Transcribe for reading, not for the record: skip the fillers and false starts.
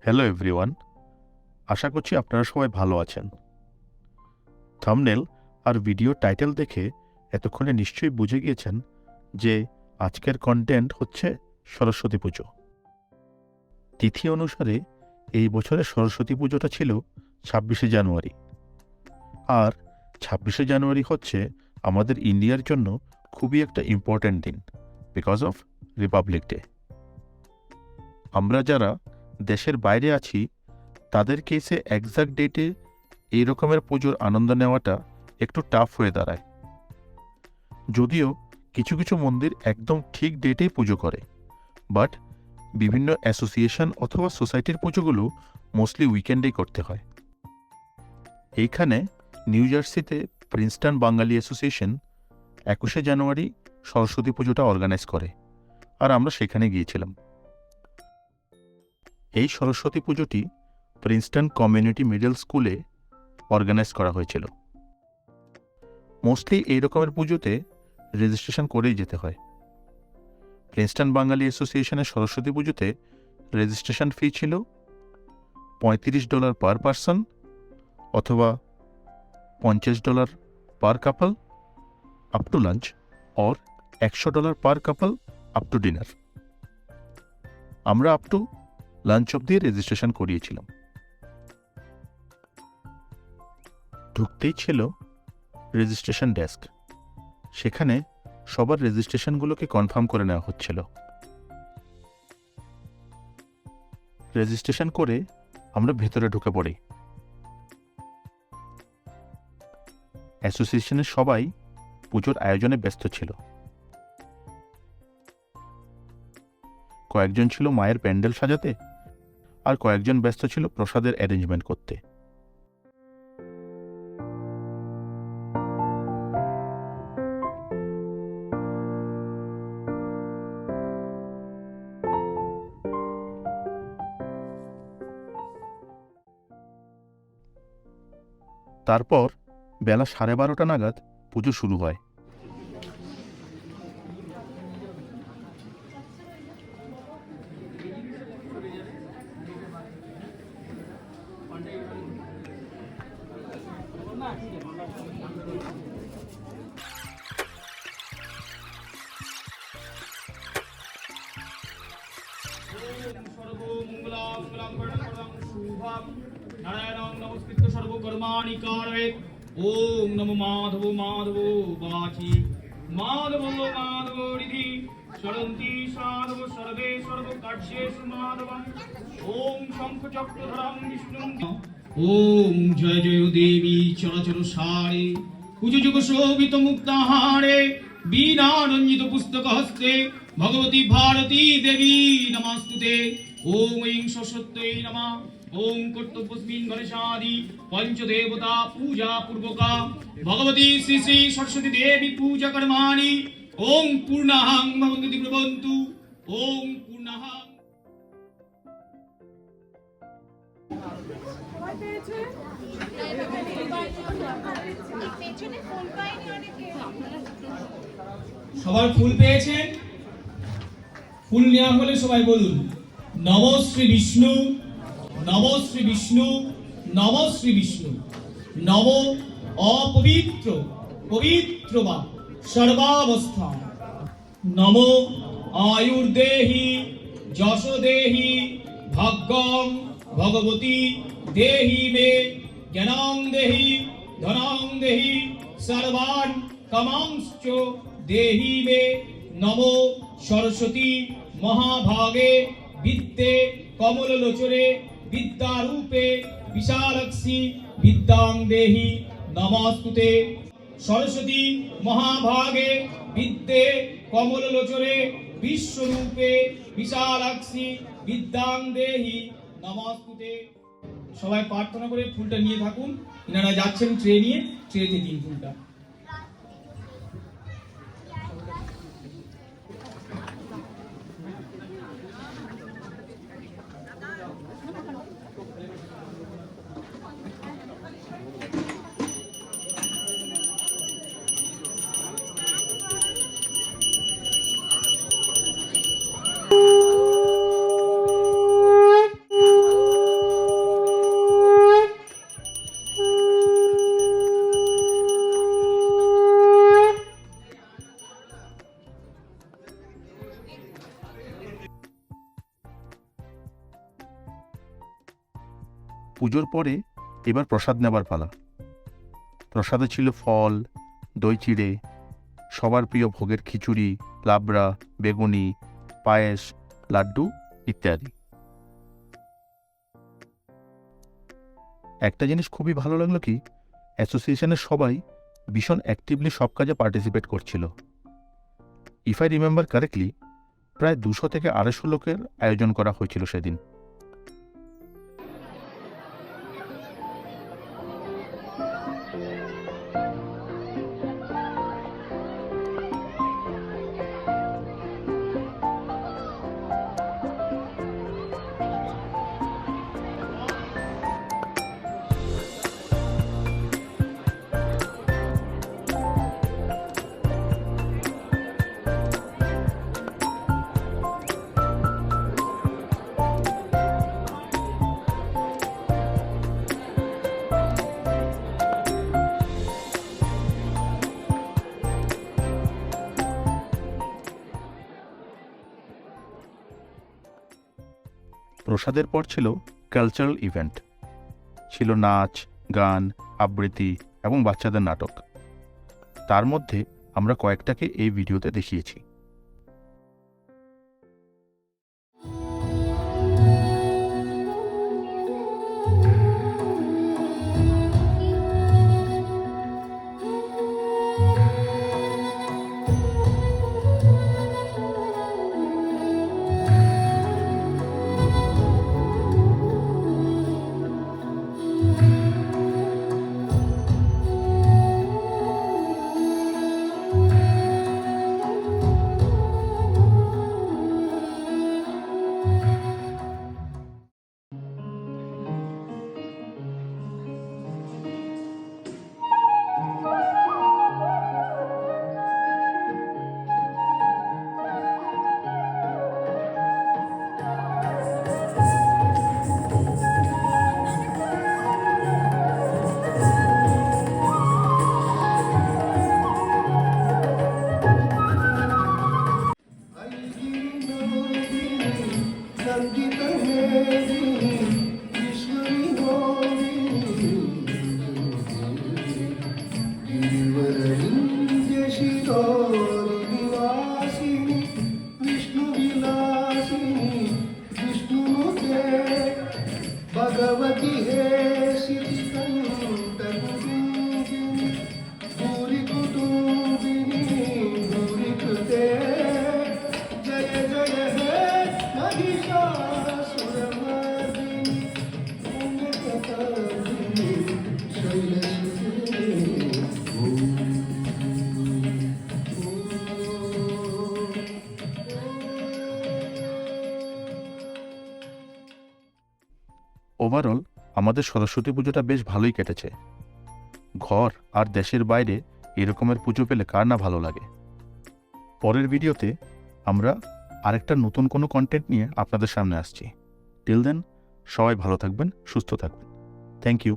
Hello everyone, আশা করছি আপনারা সবাই ভালো আছেন। থাম্বনেল আর ভিডিও টাইটেল দেখে এতক্ষণে নিশ্চয়ই বুঝে গিয়েছেন যে আজকের কন্টেন্ট হচ্ছে সরস্বতী পুজো। তিথি অনুসারে এই বছরের সরস্বতী পুজোটা ছিল ২৬শে জানুয়ারি। আর ২৬শে জানুয়ারি হচ্ছে আমাদের ইন্ডিয়ার জন্য খুবই একটা ইম্পর্ট্যান্ট দিন, বিকজ অফ রিপাবলিক ডে। আমরা যারা দেশের বাইরে আছি তাদের কেসে এক্সাক্ট ডেটে এই রকমের পুজোর আনন্দ নেওয়াটা একটু টাফ হয়ে দাঁড়ায়। যদিও কিছু কিছু মন্দির একদম ঠিক ডেটেই পুজো করে, বাট বিভিন্ন অ্যাসোসিয়েশন অথবা সোসাইটির পুজোগুলো মোস্টলি উইকেন্ডেই করতে হয়। এইখানে নিউ জার্সিতে প্রিন্সটন বাঙালি অ্যাসোসিয়েশন ২১শে জানুয়ারি সরস্বতী পুজোটা অর্গানাইজ করে, আর আমরা সেখানে গিয়েছিলাম। এই সরস্বতী পুজোটি প্রিন্সটন কমিউনিটি মিডল স্কুলে অর্গানাইজ করা হয়েছিল। মোস্টলি এই রকমের পুজোতে রেজিস্ট্রেশন করেই যেতে হয়। প্রিন্সটন বাঙালি অ্যাসোসিয়েশনের সরস্বতী পুজোতে রেজিস্ট্রেশন ফি ছিল $35 পার পারসন অথবা $50 per couple up to lunch, or $100 per couple up to dinner. আমরা আপ টু লাঞ্চ অবধি রেজিস্ট্রেশন করিয়েছিলাম। ঢুকতেই ছিল রেজিস্ট্রেশন ডেস্ক। সেখানে সবার রেজিস্ট্রেশনগুলোকে কনফার্ম করে নেওয়া হচ্ছিল। রেজিস্ট্রেশন করে আমরা ভেতরে ঢুকে পড়ি। অ্যাসোসিয়েশনের সবাই পুজোর আয়োজনে ব্যস্ত ছিল। কয়েকজন ছিল মায়ের প্যান্ডেল সাজাতে, আর কয়েকজন ব্যস্ত ছিল প্রসাদের অ্যারেঞ্জমেন্ট করতে। তারপর বেলা 12:30 নাগাদ পুজো শুরু হয়। নারায়ণং নমস্কৃত্য সর্বকর্মাণি কারয়েৎ। ওম নমো মাধব মাধব বাচি মাধব মাধব রিধি সরন্তি সাধব সর্বে সর্বকার্যেষু মাধবং। ওম শঙ্খচক্রধরং বিষ্ণুং। ওম জয় জয় দেবী চরাচর সারে কুজযুগ শোভিত মুক্তাহারে বীণারঞ্জিত পুস্তক হস্তে ভগবতী ভারতী দেবী নমস্তুতে। ওম ঐং সরস্বত্যৈ নমঃ। ওম কর্তব্যস্মিন গণেশাদি পঞ্চদেবতা পূজা পূর্বকা ভগবতী শ্রী শ্রী সরস্বতী দেবী পূজা কর্মাণি। ওম পূর্ণাহং ভবন্তু প্রবন্তু। ওম পূর্ণাহং। সবার ফুল পেয়েছেন? ফুল নেওয়া হলে সবাই বলুন নম শ্রী বিষ্ণু, নম শ্রী বিষ্ণু, নম শ্রী বিষ্ণু। নম অপবিত্র পবিত্র বা সর্বাবস্থা। নম আয়ুর্দেহি যশ দেহি ভাগ্যং ভগবতী দেহি মে জ্ঞানং দেহি ধনং দেহি সর্বান কামাংশ্চ দেহি মে। নম সরস্বতী মহাভাগে বিদ্যে কমললোচনে বিদ্যারূপে বিশালাক্ষী বিদ্যাং দেহি নমস্তুতে। সরস্বতী মহাভাগে বিদ্যে কমললোচনে বিশ্বরূপে বিশালাক্ষী বিদ্যাং দেহি নমস্তুতে। সবাই প্রার্থনা করে ফুলটা নিয়ে থাকুন। এনারা যাচ্ছেন ট্রে নিয়ে, ট্রেতে দিন ফুলটা। পুজোর পরে এবার প্রসাদ নেবার পালা। প্রসাদে ছিল ফল, দই চিড়ে, সবার প্রিয় ভোগের খিচুড়ি, লাবড়া, বেগুনি, পায়েস, লাড্ডু ইত্যাদি। একটা জিনিস খুবই ভালো লাগলো কি, অ্যাসোসিয়েশনের সবাই ভীষণ অ্যাক্টিভলি সব কাজে পার্টিসিপেট করছিল। ইফ আই রিমেম্বার কারেক্টলি, প্রায় 200 থেকে 250 লোকের আয়োজন করা হয়েছিল সেদিন। প্রসাদের পর ছিল কালচারাল ইভেন্ট, ছিল নাচ, গান, আবৃত্তি এবং বাচ্চাদের নাটক। তার মধ্যে আমরা কয়েকটাকে এই ভিডিওতে দেখিয়েছি। भगवती हे शिवकंठकुटुम्बिनी भूरि कुटुम्बिनी भूरि कृते जय जय हे महिषासुरमर्दिनी पुण्यकर्दिनी शैलसुते ওভারঅল আমাদের সরস্বতী পুজোটা বেশ ভালোই কেটেছে। ঘর আর দেশের বাইরে এরকমের পুজো পেলে কার না ভালো লাগে। পরের ভিডিওতে আমরা আরেকটা নতুন কোনো কন্টেন্ট নিয়ে আপনাদের সামনে আসছি। টিল দেন সবাই ভালো থাকবেন, সুস্থ থাকবেন। Thank you.